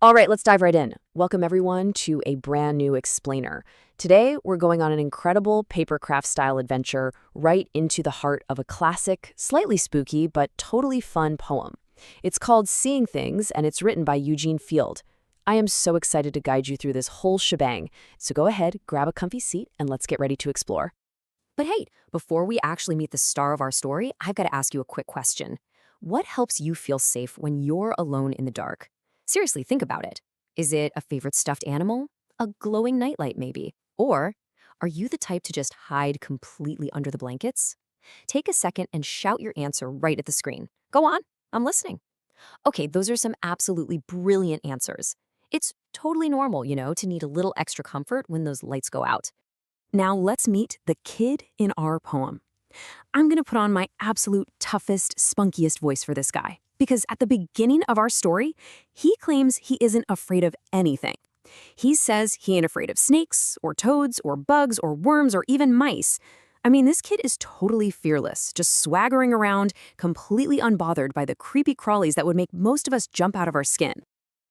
All right, let's dive right in. Welcome everyone to a brand new explainer. Today, we're going on an incredible papercraft style adventure right into the heart of a classic, slightly spooky, but totally fun poem. It's called Seeing Things, and it's written by Eugene Field. I am so excited to guide you through this whole shebang. So go ahead, grab a comfy seat, and let's get ready to explore. But hey, before we actually meet the star of our story, I've got to ask you a quick question. What helps you feel safe when you're alone in the dark? Seriously, think about it. Is it a favorite stuffed animal? A glowing nightlight, maybe? Or are you the type to just hide completely under the blankets? Take a second and shout your answer right at the screen. Go on, I'm listening. Okay, those are some absolutely brilliant answers. It's totally normal, to need a little extra comfort when those lights go out. Now let's meet the kid in our poem. I'm going to put on my absolute toughest, spunkiest voice for this guy, because at the beginning of our story, he claims he isn't afraid of anything. He says he ain't afraid of snakes, or toads, or bugs, or worms, or even mice. I mean, this kid is totally fearless, just swaggering around, completely unbothered by the creepy crawlies that would make most of us jump out of our skin.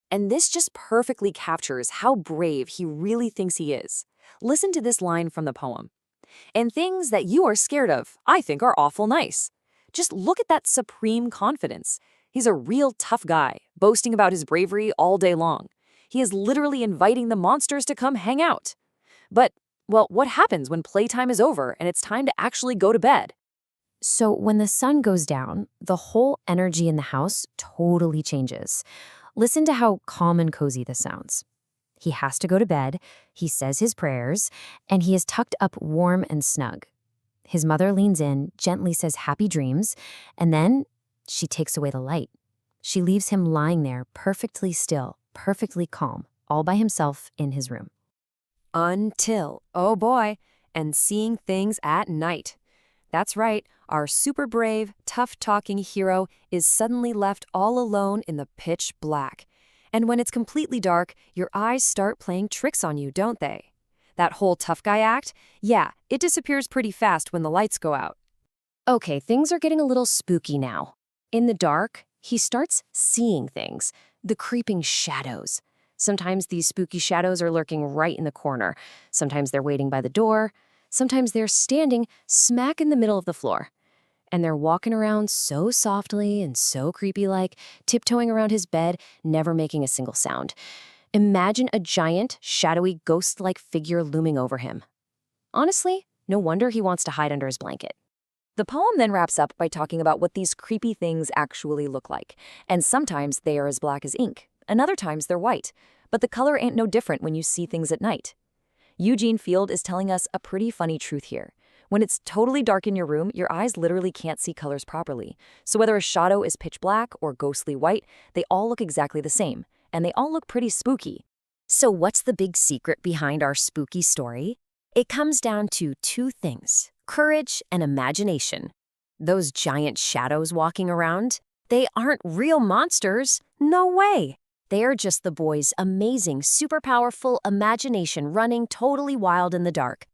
And this just perfectly captures how brave he really thinks he is. Listen to this line from the poem. And things that you are scared of, I think are awful nice. Just look at that supreme confidence. He's a real tough guy, boasting about his bravery all day long. He is literally inviting the monsters to come hang out. But, well, what happens when playtime is over and it's time to actually go to bed? So when the sun goes down, the whole energy in the house totally changes. Listen to how calm and cozy this sounds. He has to go to bed, he says his prayers, and he is tucked up warm and snug. His mother leans in, gently says happy dreams, and then she takes away the light. She leaves him lying there perfectly still, perfectly calm, all by himself in his room. Until, oh boy, and seeing things at night. That's right, our super brave, tough-talking hero is suddenly left all alone in the pitch black. And when it's completely dark, your eyes start playing tricks on you, don't they? That whole tough guy act, yeah, it disappears pretty fast when the lights go out. Okay, things are getting a little spooky now. In the dark, he starts seeing things, the creeping shadows. Sometimes these spooky shadows are lurking right in the corner. Sometimes they're waiting by the door. Sometimes they're standing smack in the middle of the floor. And they're walking around so softly and so creepy-like, tiptoeing around his bed, never making a single sound. Imagine a giant, shadowy, ghost-like figure looming over him. Honestly, no wonder he wants to hide under his blanket. The poem then wraps up by talking about what these creepy things actually look like. And sometimes they are as black as ink, and other times they're white. But the color ain't no different when you see things at night. Eugene Field is telling us a pretty funny truth here. When it's totally dark in your room, your eyes literally can't see colors properly. So whether a shadow is pitch black or ghostly white, they all look exactly the same, and they all look pretty spooky. So what's the big secret behind our spooky story? It comes down to two things: courage and imagination. Those giant shadows walking around, they aren't real monsters. No way. They are just the boy's amazing, super powerful imagination running totally wild in the dark.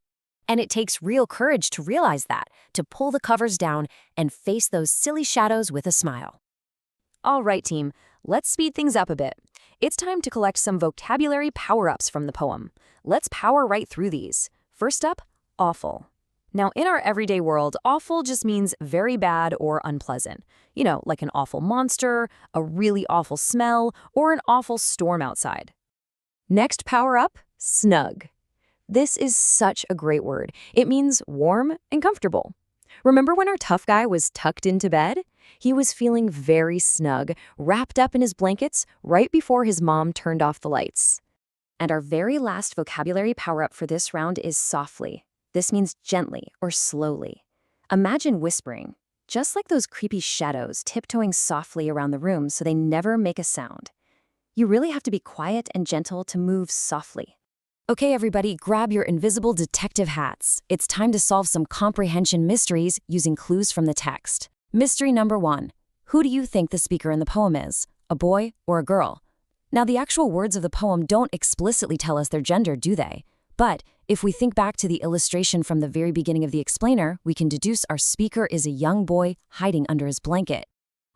And it takes real courage to realize that, to pull the covers down and face those silly shadows with a smile. All right, team, let's speed things up a bit. It's time to collect some vocabulary power-ups from the poem. Let's power right through these. First up, awful. Now, in our everyday world, awful just means very bad or unpleasant. Like an awful monster, a really awful smell, or an awful storm outside. Next power-up, snug. This is such a great word. It means warm and comfortable. Remember when our tough guy was tucked into bed? He was feeling very snug, wrapped up in his blankets right before his mom turned off the lights. And our very last vocabulary power-up for this round is softly. This means gently or slowly. Imagine whispering, just like those creepy shadows tiptoeing softly around the room so they never make a sound. You really have to be quiet and gentle to move softly. Okay, everybody, grab your invisible detective hats. It's time to solve some comprehension mysteries using clues from the text. Mystery number 1. Who do you think the speaker in the poem is? A boy or a girl? Now, the actual words of the poem don't explicitly tell us their gender, do they? But if we think back to the illustration from the very beginning of the explainer, we can deduce our speaker is a young boy hiding under his blanket.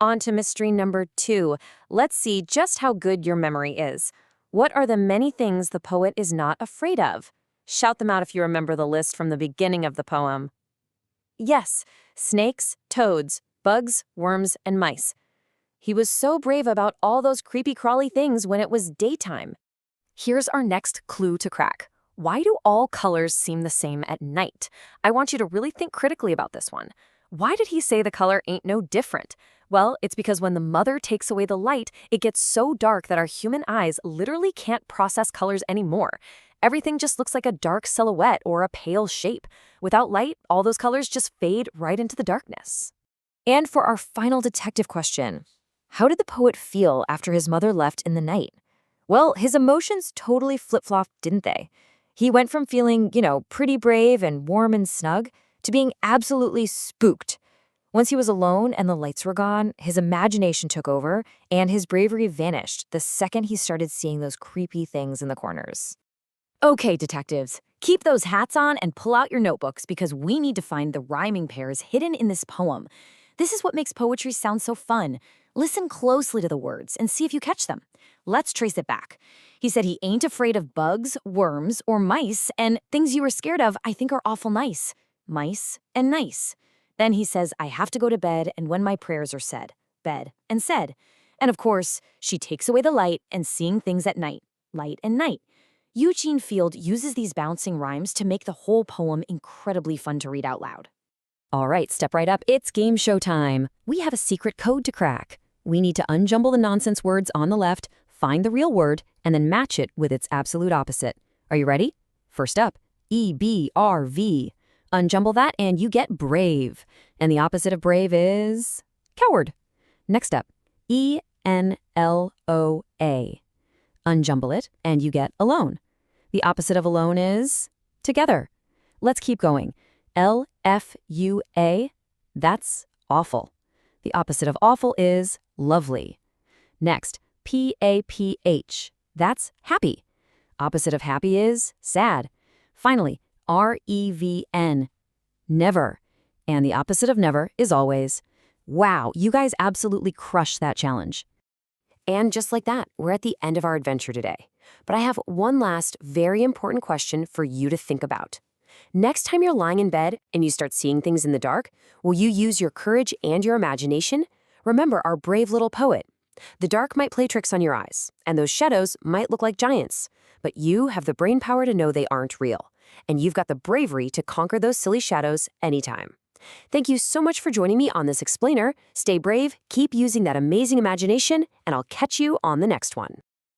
On to mystery number 2. Let's see just how good your memory is. What are the many things the poet is not afraid of? Shout them out if you remember the list from the beginning of the poem. Yes, snakes, toads, bugs, worms, and mice. He was so brave about all those creepy crawly things when it was daytime. Here's our next clue to crack. Why do all colors seem the same at night? I want you to really think critically about this one. Why did he say the color ain't no different? Well, it's because when the mother takes away the light, it gets so dark that our human eyes literally can't process colors anymore. Everything just looks like a dark silhouette or a pale shape. Without light, all those colors just fade right into the darkness. And for our final detective question, how did the poet feel after his mother left in the night? Well, his emotions totally flip-flopped, didn't they? He went from feeling, pretty brave and warm and snug to being absolutely spooked. Once he was alone and the lights were gone, his imagination took over and his bravery vanished the second he started seeing those creepy things in the corners. Okay, detectives, keep those hats on and pull out your notebooks because we need to find the rhyming pairs hidden in this poem. This is what makes poetry sound so fun. Listen closely to the words and see if you catch them. Let's trace it back. He said he ain't afraid of bugs, worms, or mice, and things you were scared of I think are awful nice. Mice and nice. Then he says, I have to go to bed and when my prayers are said. Bed and said. And of course, she takes away the light and seeing things at night. Light and night. Eugene Field uses these bouncing rhymes to make the whole poem incredibly fun to read out loud. All right, step right up. It's game show time. We have a secret code to crack. We need to unjumble the nonsense words on the left, find the real word, and then match it with its absolute opposite. Are you ready? First up, EBRV. Unjumble that and you get brave. And the opposite of brave is coward. Next up, ENLOA. Unjumble it and you get alone. The opposite of alone is together. Let's keep going. LFUA, that's awful. The opposite of awful is lovely. Next, PAPH, that's happy. Opposite of happy is sad. Finally, REVN, never. And the opposite of never is always. Wow, you guys absolutely crushed that challenge. And just like that, we're at the end of our adventure today. But I have one last very important question for you to think about. Next time you're lying in bed and you start seeing things in the dark, will you use your courage and your imagination? Remember our brave little poet. The dark might play tricks on your eyes, and those shadows might look like giants, but you have the brain power to know they aren't real, and you've got the bravery to conquer those silly shadows anytime. Thank you so much for joining me on this explainer. Stay brave, keep using that amazing imagination, and I'll catch you on the next one.